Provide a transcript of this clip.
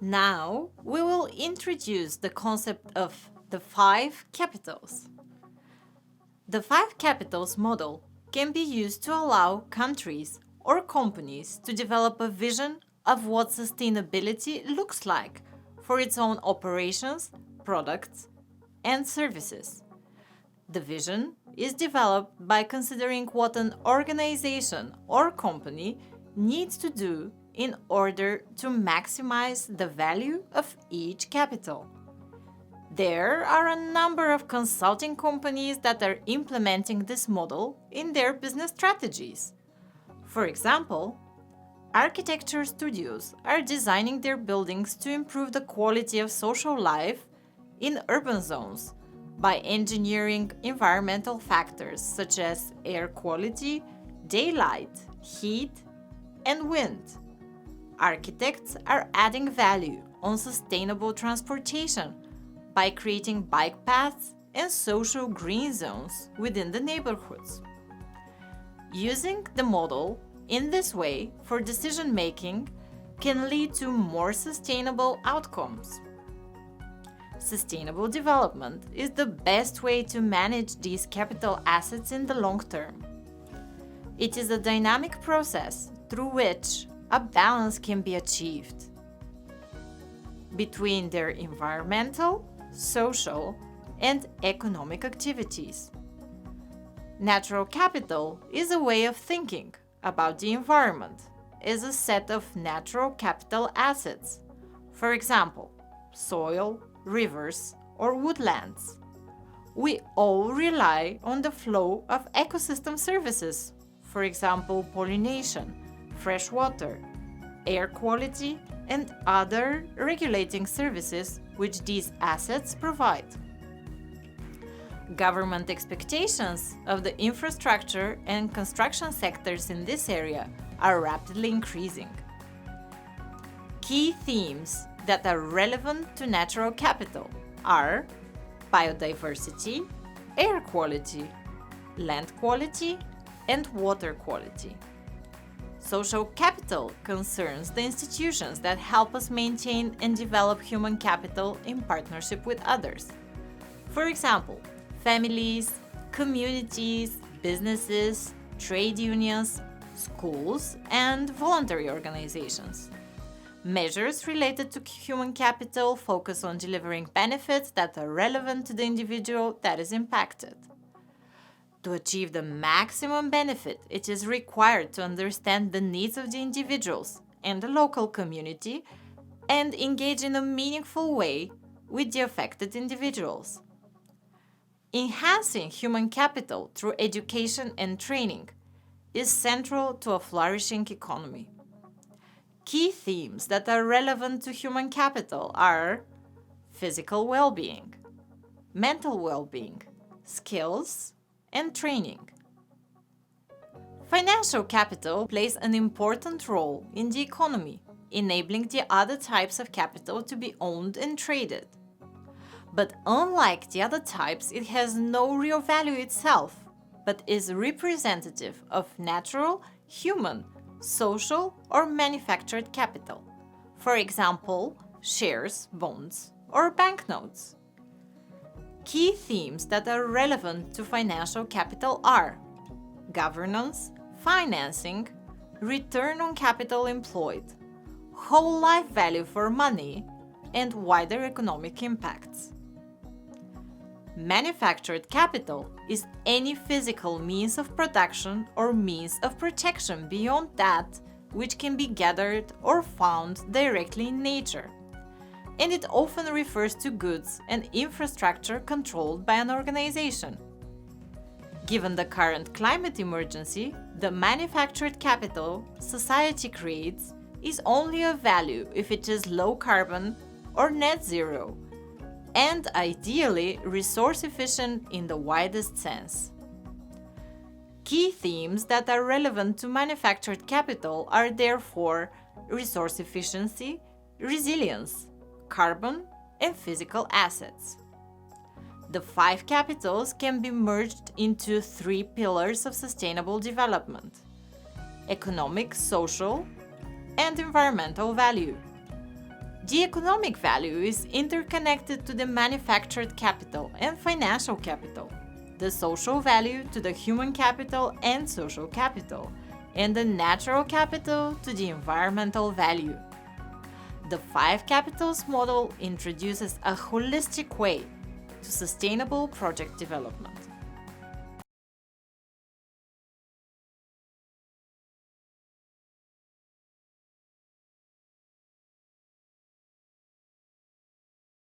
Now, we will introduce the concept of the five capitals. The five capitals model can be used to allow countries or companies to develop a vision of what sustainability looks like for its own operations, products, and services. The vision is developed by considering what an organization or company needs to do in order to maximize the value of each capital. There are a number of consulting companies that are implementing this model in their business strategies. For example, architecture studios are designing their buildings to improve the quality of social life in urban zones by engineering environmental factors such as air quality, daylight, heat, and wind. Architects are adding value on sustainable transportation by creating bike paths and social green zones within the neighborhoods. Using the model in this way for decision making can lead to more sustainable outcomes. Sustainable development is the best way to manage these capital assets in the long term. It is a dynamic process through which a balance can be achieved between their environmental, social, and economic activities. Natural capital is a way of thinking about the environment as a set of natural capital assets, for example, soil, rivers, or woodlands. We all rely on the flow of ecosystem services, for example, pollination, fresh water, air quality, and other regulating services which these assets provide. Government expectations of the infrastructure and construction sectors in this area are rapidly increasing. Key themes that are relevant to natural capital are biodiversity, air quality, land quality, and water quality. Social capital concerns the institutions that help us maintain and develop human capital in partnership with others. For example, families, communities, businesses, trade unions, schools, and voluntary organizations. Measures related to human capital focus on delivering benefits that are relevant to the individual that is impacted. To achieve the maximum benefit, it is required to understand the needs of the individuals and the local community and engage in a meaningful way with the affected individuals. Enhancing human capital through education and training is central to a flourishing economy. Key themes that are relevant to human capital are physical well-being, mental well-being, skills, and training. Financial capital plays an important role in the economy, enabling the other types of capital to be owned and traded. But unlike the other types, it has no real value itself, but is representative of natural, human, social, or manufactured capital. For example, shares, bonds, or banknotes. Key themes that are relevant to financial capital are governance, financing, return on capital employed, whole life value for money, and wider economic impacts. Manufactured capital is any physical means of production or means of protection beyond that which can be gathered or found directly in nature, and it often refers to goods and infrastructure controlled by an organization. Given the current climate emergency, the manufactured capital society creates is only of value if it is low carbon or net zero, and ideally resource efficient in the widest sense. Key themes that are relevant to manufactured capital are therefore resource efficiency, resilience, carbon, and physical assets. The five capitals can be merged into three pillars of sustainable development: economic, social, and environmental value. The economic value is interconnected to the manufactured capital and financial capital, the social value to the human capital and social capital, and the natural capital to the environmental value. The 5 capitals model introduces a holistic way to sustainable project development.